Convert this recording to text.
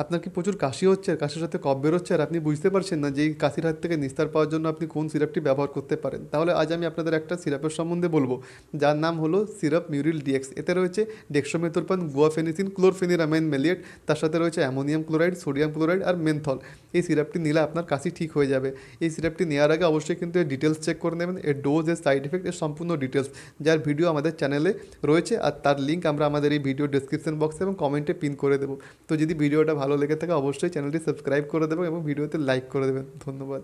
আপনার কি প্রচুর কাশি হচ্ছে আর কাশির সাথে কফ বেরোচ্ছে আর আপনি বুঝতে পারছেন না যে এই কাশির হাত থেকে নিস্তার পাওয়ার জন্য আপনি কোন সিরাপটি ব্যবহার করতে পারেন, তাহলে আজ আমি আপনাদের একটা সিরাপের সম্বন্ধে বলবো, যার নাম হলো সিরাপ মিউরিল ডিএক্স। এতে রয়েছে ডেক্সট্রোমেথোরপান, গুয়াফেনিসিন, ক্লোরফেনিরামাইন মেলিয়েট, তার সাথে রয়েছে অ্যামোনিয়াম ক্লোরাইড, সোডিয়াম ক্লোরাইড আর মেনথল। এই সিরাপটি নিলে আপনার কাশি ঠিক হয়ে যাবে। এই সিরাপটি নেওয়ার আগে অবশ্যই কিন্তু এর ডিটেলস চেক করে নেবেন, এর ডোজ, এর সাইড এফেক্ট, এর সম্পূর্ণ ডিটেলস, যার ভিডিও আমাদের চ্যানেলে রয়েছে, আর তার লিঙ্ক আমরা আমাদের এই ভিডিও ডেসক্রিপশন বক্সে এবং কমেন্টে পিন করে দেবো। তো যদি ভিডিওটা ভালো লেগে থাকে অবশ্যই চ্যানেলটি সাবস্ক্রাইব করে দেবেন এবং ভিডিওতে লাইক করে দেবেন। ধন্যবাদ।